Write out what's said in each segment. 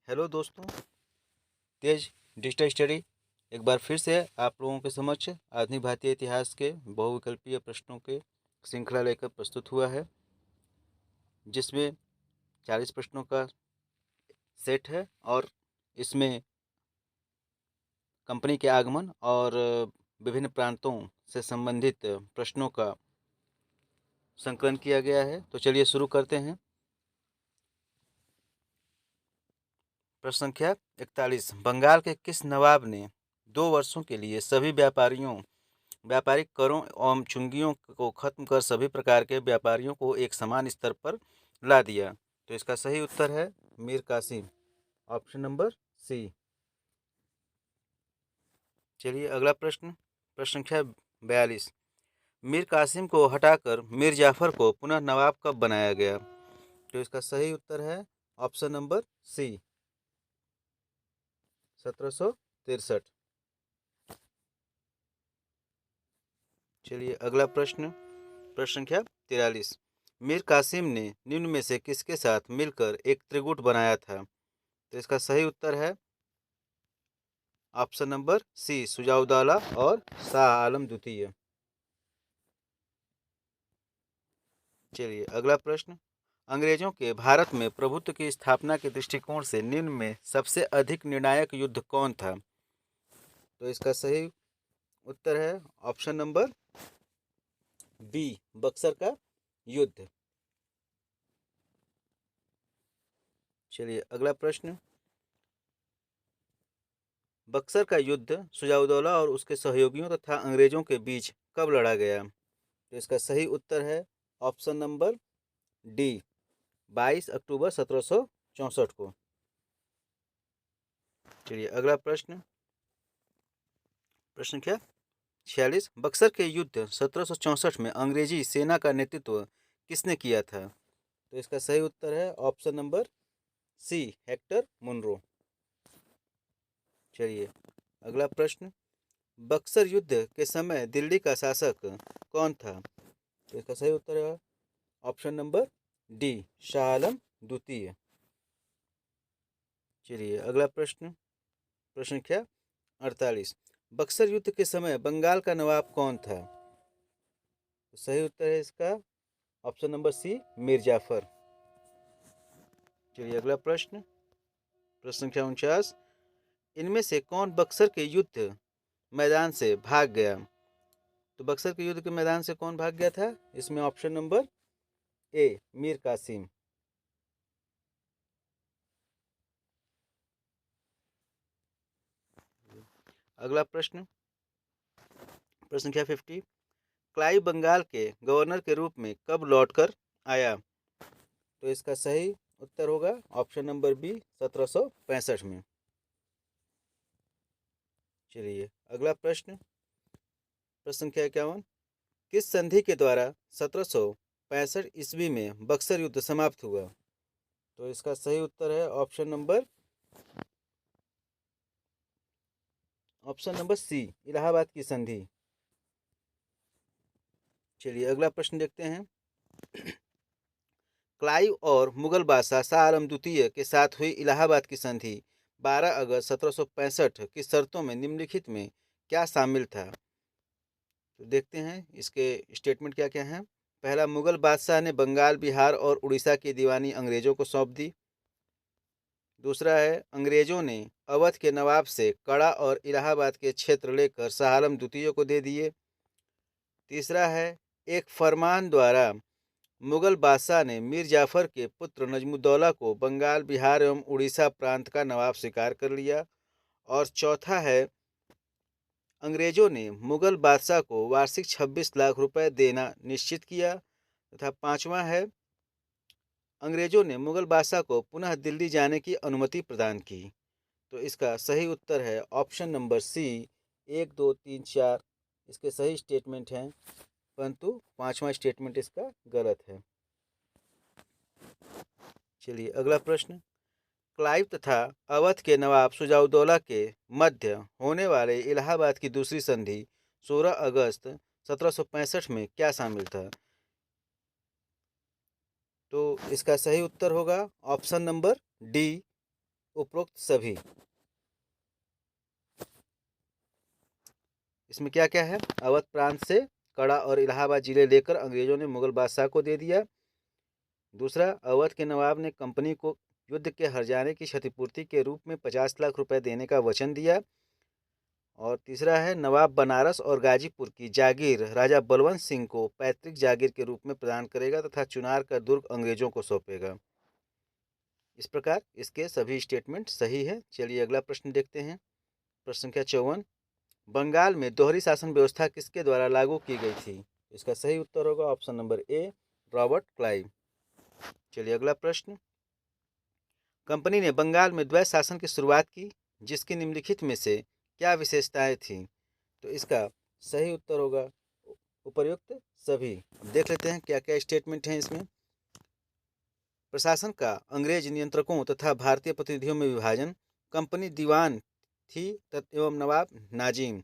Hello दोस्तों, तेज digital study एक बार फिर से आप लोगों के समक्ष आधुनिक भारतीय इतिहास के बहुविकल्पीय प्रश्नों के श्रृंखला लेकर प्रस्तुत हुआ है, जिसमें 40 प्रश्नों का सेट है और इसमें कंपनी के आगमन और विभिन्न प्रांतों से संबंधित प्रश्नों का संकलन किया गया है। तो चलिए शुरू करते हैं। प्रश्न संख्या 41। बंगाल के किस नवाब ने 2 वर्षों के लिए सभी व्यापारिक करों एवं चुंगियों को खत्म कर सभी प्रकार के व्यापारियों को एक समान स्तर पर ला दिया? तो इसका सही उत्तर है Mir Qasim, option number C. चलिए अगला प्रश्न संख्या 42। मीर कासिम को हटाकर मीर जाफर को पुनः नवाब कब बनाया गया? तो इसका सही उत्तर है ऑप्शन नंबर सी, 1763। चलिए अगला प्रश्न संख्या 43। मीर कासिम ने निम्न में से किसके साथ मिलकर एक त्रिगुट बनाया था? तो इसका सही उत्तर है ऑप्शन नंबर सी, सुजाउद्दौला और शाह आलम द्वितीय। चलिए अगला प्रश्न। अंग्रेजों के भारत में प्रभुत्व की स्थापना के दृष्टिकोण से निम्न में सबसे अधिक निर्णायक युद्ध कौन था? तो इसका सही उत्तर है ऑप्शन नंबर बी, बक्सर का युद्ध। चलिए अगला प्रश्न। बक्सर का युद्ध सुजाउद्दौला और उसके सहयोगियों तथा अंग्रेजों के बीच कब लड़ा गया? तो इसका सही उत्तर है ऑप्शन नंबर डी, 22 अक्टूबर 1764 को। चलिए अगला प्रश्न संख्या 46। बक्सर के युद्ध 1764 में अंग्रेजी सेना का नेतृत्व किसने किया था? तो इसका सही उत्तर है option number C, Hector Munro. चलिए अगला प्रश्न। बक्सर युद्ध के समय दिल्ली का शासक कौन था? तो इसका सही उत्तर है option number D, Shah Alam द्वितीय। चलिए अगला प्रश्न संख्या 48। बक्सर युद्ध के समय बंगाल का नवाब कौन था? तो सही उत्तर है इसका option number C, Mir Jafar. चलिए अगला प्रश्न संख्या 49। इनमें से कौन बक्सर के युद्ध मैदान से भाग गया? तो बक्सर के युद्ध के मैदान से कौन भाग गया था? इसमें option number A, Mir Qasim. अगला प्रश्न संख्या 50। क्लाइव बंगाल के गवर्नर के रूप में कब लौटकर आया? तो इसका सही उत्तर होगा ऑप्शन नंबर बी, 1765 में। चलिए अगला प्रश्न संख्या 51। किस संधि के द्वारा 1765 ईस्वी में बक्सर युद्ध समाप्त हुआ? तो इसका सही उत्तर है ऑप्शन नंबर सी, इलाहाबाद की संधि। चलिए अगला प्रश्न देखते हैं। क्लाइव और मुगल बादशाह शाह आलम द्वितीय के साथ हुई इलाहाबाद की संधि 12 अगस्त 1765 की शर्तों में निम्नलिखित में क्या शामिल था? तो देखते हैं इसके स्टेटमेंट क्या क्या हैं। पहला, मुगल बादशाह ने बंगाल, बिहार और उड़ीसा की दीवानी अंग्रेजों को सौंप दी। दूसरा है, अंग्रेजों ने अवध के नवाब से कड़ा और इलाहाबाद के क्षेत्र लेकर शाह आलम द्वितीय को दे दिए। तीसरा है, एक फरमान द्वारा मुगल बादशाह ने मीर जाफर के पुत्र नजमुद्दौला को बंगाल, बिहार एवं उड़ीसा प्रांत का नवाब स्वीकार कर लिया। और चौथा है, अंग्रेजों ने मुगल बादशाह को वार्षिक 26 लाख रुपए देना निश्चित किया। तथा पांचवा है, अंग्रेजों ने मुगल बादशाह को पुनः दिल्ली जाने की अनुमति प्रदान की। तो इसका सही उत्तर है ऑप्शन नंबर सी, 1, 2, 3, 4 इसके सही स्टेटमेंट हैं, परंतु पांचवा स्टेटमेंट इसका गलत है। चलिए अगला प्रश्न। क्लाइव तथा अवध के नवाब सुजाउद्दौला के मध्य होने वाले इलाहाबाद की दूसरी संधि 16 अगस्त 1765 में क्या शामिल था? तो इसका सही उत्तर होगा ऑप्शन नंबर डी, उपरोक्त सभी। इसमें क्या क्या है? अवध प्रांत से कड़ा और इलाहाबाद जिले लेकर अंग्रेजों ने मुगल बादशाह को दे दिया। दूसरा, अवध के नवाब ने कंपनी को युद्ध के हर जाने की क्षतिपूर्ति के रूप में 50 लाख रुपए देने का वचन दिया। और तीसरा है, नवाब बनारस और गाजीपुर की जागीर राजा बलवंत सिंह को पैतृक जागीर के रूप में प्रदान करेगा तथा चुनार का दुर्ग अंग्रेजों को सौंपेगा। इस प्रकार इसके सभी स्टेटमेंट सही है। चलिए अगला प्रश्न देखते हैं। प्रश्न संख्या 54, बंगाल में दोहरी शासन व्यवस्था किसके द्वारा लागू की गई थी? इसका सही उत्तर होगा ऑप्शन नंबर ए, रॉबर्ट क्लाइव। चलिए अगला प्रश्न, कंपनी ने बंगाल में द्वैत शासन की शुरुआत की, जिसकी निम्नलिखित में से क्या विशेषताएं थीं? तो इसका सही उत्तर होगा उपर्युक्त सभी। देख लेते हैं क्या क्या स्टेटमेंट हैं इसमें। प्रशासन का अंग्रेज नियंत्रकों तथा भारतीय प्रतिनिधियों में विभाजन, कंपनी दीवान थी एवं नवाब नाजिम।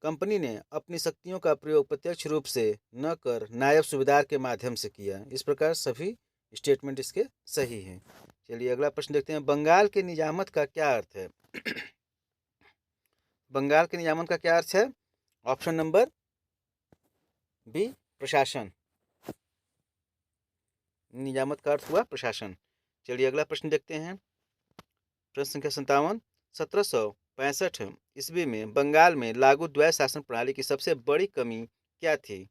कंपनी ने अपनी शक्तियों का प्रयोग प्रत्यक्ष रूप से न कर नायब सूबेदार के माध्यम से किया। इस प्रकार सभी स्टेटमेंट इसके सही हैं। चलिए अगला प्रश्न देखते हैं, बंगाल के निजामत का क्या अर्थ है? बंगाल के निजामत का क्या अर्थ है? ऑप्शन नंबर बी, प्रशासन। निजामत का अर्थ हुआ प्रशासन। चलिए अगला प्रश्न देखते हैं। प्रश्न संख्या 57, 1765 ईस्वी में बंगाल में लागू द्वैत शासन प्रणाली की सबसे बड़ी कमी क्या थी?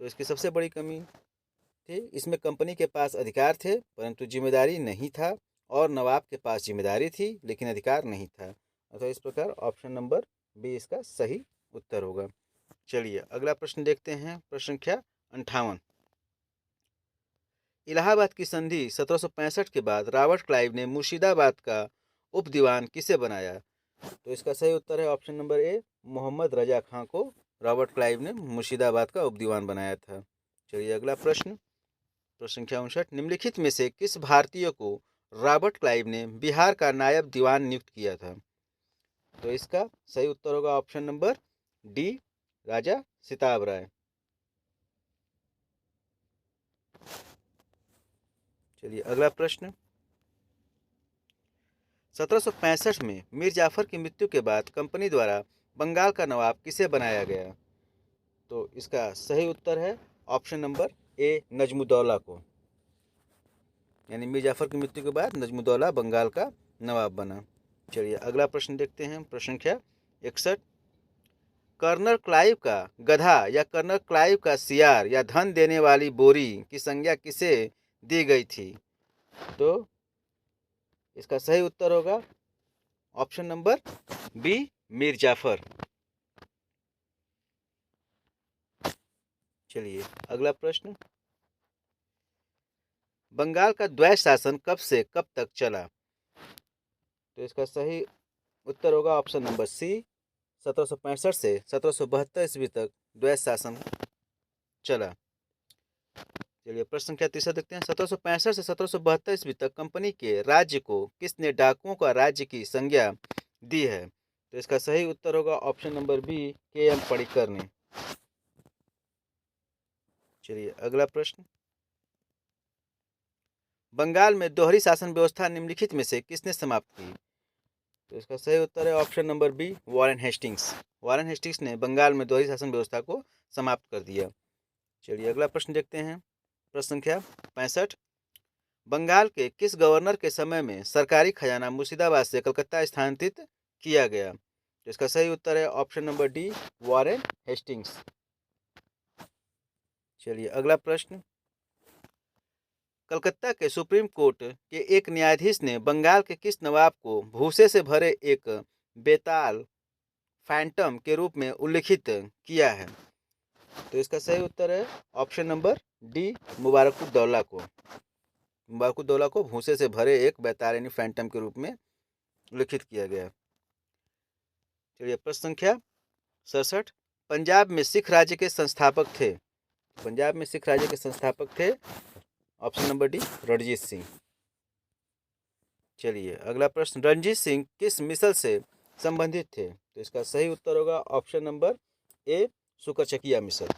तो इसकी सबसे बड़ी कमी थी, इसमें कंपनी के पास अधिकार थे परंतु जिम्मेदारी नहीं था, और नवाब के पास जिम्मेदारी थी लेकिन अधिकार नहीं था। अतः इस प्रकार ऑप्शन नंबर बी इसका सही उत्तर होगा। चलिए अगला प्रश्न देखते हैं। प्रश्न संख्या 58, इलाहाबाद की संधि 1765 के बाद रॉबर्ट क्लाइव ने मुर्शिदाबाद का उप दीवान किसे बनाया? तो इसका सही उत्तर है ऑप्शन नंबर ए, मोहम्मद रजा खां को रॉबर्ट क्लाइव ने मुर्शिदाबाद का उप दीवान बनाया था। चलिए अगला प्रश्न, प्रश्न संख्या 59, निम्नलिखित में से किस भारतीय को रॉबर्ट क्लाइव ने बिहार का नायब दीवान नियुक्त किया था? तो इसका सही उत्तर होगा ऑप्शन नंबर डी, राजा सिताब राय। चलिए अगला प्रश्न, 1765 में मीर जाफर की मृत्यु के बाद कंपनी द्वारा बंगाल का नवाब किसे बनाया गया? तो इसका सही उत्तर है ऑप्शन नंबर ए, नजमुद्दौला को। यानी मीर जाफर की मृत्यु के बाद नजमुद्दौला बंगाल का नवाब बना। चलिए अगला प्रश्न देखते हैं। प्रश्न संख्या 61, कर्नल क्लाइव का गधा या कर्नल क्लाइव का सियार या धन देने वाली बोरी की संज्ञा किसे दी गई थी? तो इसका सही उत्तर होगा option number B, Mir Jafar. चलिए अगला प्रश्न, बंगाल का द्वैत शासन कब से कब तक चला? तो इसका सही उत्तर होगा ऑप्शन नंबर सी, 1765 से 1772 ईस्वी तक द्वैत शासन चला। चलिए प्रश्न संख्या 30 देखते हैं। 1765 से 1772 ईस्वी तक कंपनी के राज्य को किसने डाकुओं का राज्य की संज्ञा दी है? तो इसका सही उत्तर होगा ऑप्शन नंबर बी, के एम पडिक्कर ने। चलिए अगला प्रश्न, बंगाल में दोहरी शासन व्यवस्था निम्नलिखित में से किसने समाप्त की? तो इसका सही उत्तर है option number B, Warren Hastings. Warren Hastings ने बंगाल में दोहरी शासन व्यवस्था को समाप्त कर दिया। चलिए अगला प्रश्न देखते हैं। प्रश्न संख्या 65, बंगाल के किस गवर्नर के समय में सरकारी खजाना मुर्शिदाबाद से कलकत्ता स्थानांतरित किया गया? तो इसका सही उत्तर है option number D, Warren Hastings. चलिए अगला प्रश्न, कलकत्ता के सुप्रीम कोर्ट के एक न्यायाधीश ने बंगाल के किस नवाब को भूसे से भरे एक बेताल फैंटम के रूप में उल्लिखित किया है? तो इसका सही उत्तर है ऑप्शन नंबर डी, मुबारकुद्दौला को। मुबारकुद्दौला को भूसे से भरे एक बेताल यानी फैंटम के रूप में उल्लिखित किया गया। चलिए प्रश्न संख्या 67, पंजाब में सिख राज्य के संस्थापक थे। पंजाब में सिख राज्य के संस्थापक थे option number D, Ranjit Singh. चलिए अगला प्रश्न, रणजीत सिंह किस मिसल से संबंधित थे? तो इसका सही उत्तर होगा ऑप्शन नंबर ए, सुकरचकिया मिसल।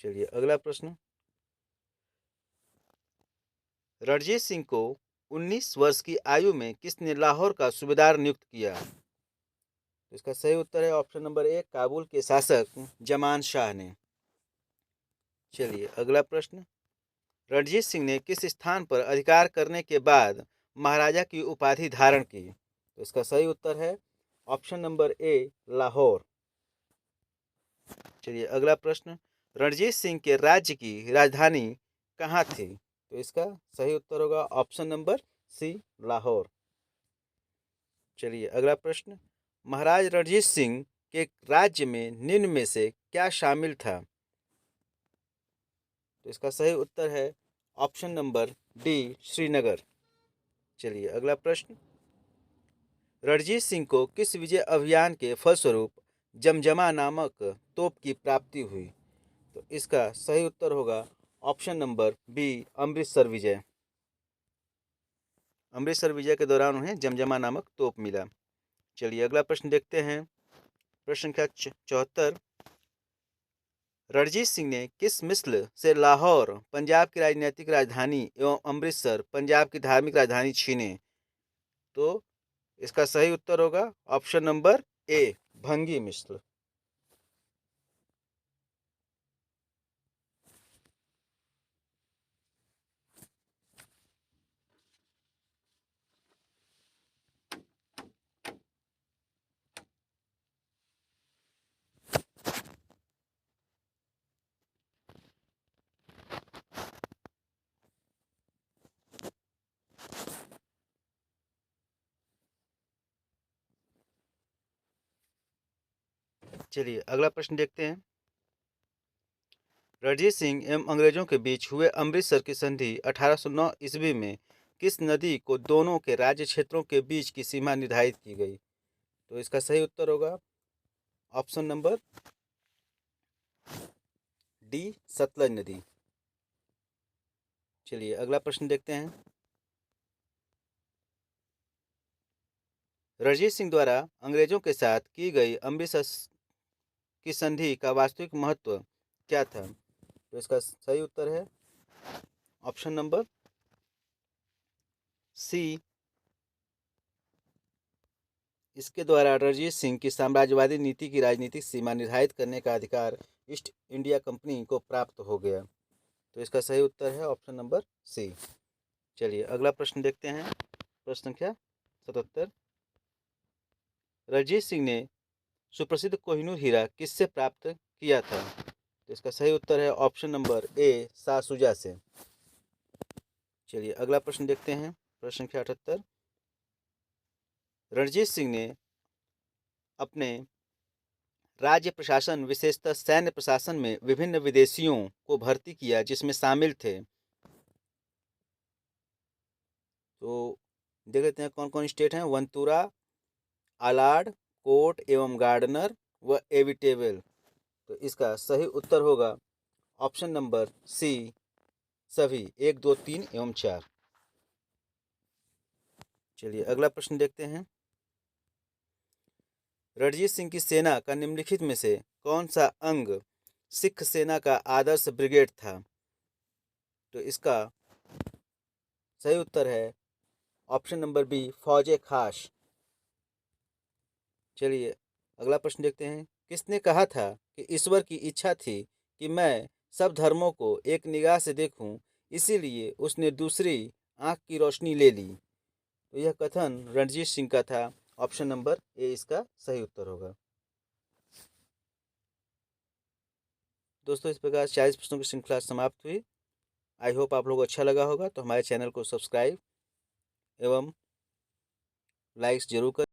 चलिए अगला प्रश्न, रणजीत सिंह को 19 वर्ष की आयु में किसने लाहौर का सूबेदार नियुक्त किया? तो इसका सही उत्तर है ऑप्शन नंबर ए, काबुल के शासक जमान शाह ने। चलिए अगला प्रश्न, रणजीत सिंह ने किस स्थान पर अधिकार करने के बाद महाराजा की उपाधि धारण की? तो इसका सही उत्तर है ऑप्शन नंबर ए, लाहौर। चलिए अगला प्रश्न, रणजीत सिंह के राज्य की राजधानी कहाँ थी? तो इसका सही उत्तर होगा ऑप्शन नंबर सी, लाहौर। चलिए अगला प्रश्न, महाराज रणजीत सिंह के राज्य में निम्न में से क्या शामिल था? तो इसका सही उत्तर है ऑप्शन नंबर डी, श्रीनगर। चलिए अगला प्रश्न, रणजीत सिंह को किस विजय अभियान के फलस्वरूप जमजमा नामक तोप की प्राप्ति हुई? तो इसका सही उत्तर होगा ऑप्शन नंबर बी, अमृतसर विजय। अमृतसर विजय के दौरान उन्हें जमजमा नामक तोप मिला। चलिए अगला प्रश्न देखते हैं, प्रश्न संख्या 74, रणजीत सिंह ने किस मिसल से लाहौर पंजाब की राजनीतिक राजधानी एवं अमृतसर पंजाब की धार्मिक राजधानी छीने? तो इसका सही उत्तर होगा ऑप्शन नंबर ए, भंगी मिसल। चलिए अगला प्रश्न देखते हैं, रणजीत सिंह एवं अंग्रेजों के बीच हुए अमृतसर की संधि 1809 ईस्वी में किस नदी को दोनों के राज्य क्षेत्रों के बीच की सीमा निर्धारित की गई? तो इसका सही उत्तर होगा ऑप्शन नंबर डी, सतलज नदी। चलिए अगला प्रश्न देखते हैं, रणजीत सिंह द्वारा अंग्रेजों के साथ की गई अमृतसर की संधि का वास्तविक महत्व क्या था? तो इसका सही उत्तर है ऑप्शन नंबर सी, इसके द्वारा रणजीत सिंह की साम्राज्यवादी नीति की राजनीतिक सीमा निर्धारित करने का अधिकार ईस्ट इंडिया कंपनी को प्राप्त हो गया। तो इसका सही उत्तर है ऑप्शन नंबर सी। चलिए अगला प्रश्न देखते हैं, प्रश्न संख्या 77, रणजीत सिंह ने सुप्रसिद्ध कोहिनूर हीरा किससे प्राप्त किया था? तो इसका सही उत्तर है ऑप्शन नंबर ए, शाह शुजा से। चलिए अगला प्रश्न देखते हैं, प्रश्न संख्या 78, रणजीत सिंह ने अपने राज्य प्रशासन विशेषतः सैन्य प्रशासन में विभिन्न विदेशियों को भर्ती किया जिसमें शामिल थे। तो देख लेते हैं कौन कौन स्टेट हैं, वंतूरा, आलाड, कोट एवं गार्डनर व एविटेबल। तो इसका सही उत्तर होगा ऑप्शन नंबर सी, सभी 1, 2, 3 एवं 4। चलिए अगला प्रश्न देखते हैं, रणजीत सिंह की सेना का निम्नलिखित में से कौन सा अंग सिख सेना का आदर्श ब्रिगेड था? तो इसका सही उत्तर है ऑप्शन नंबर बी, फौजे खास। चलिए अगला प्रश्न देखते हैं, किसने कहा था कि ईश्वर की इच्छा थी कि मैं सब धर्मों को एक निगाह से देखूं, इसीलिए उसने दूसरी आंख की रोशनी ले ली? तो यह कथन रणजीत सिंह का था। ऑप्शन नंबर ए इसका सही उत्तर होगा। दोस्तों इस प्रकार 40 प्रश्नों की श्रृंखला समाप्त हुई। आई होप आप लोगों को अच्छा लगा होगा। तो हमारे चैनल को सब्सक्राइब एवं लाइक्स जरूर करें।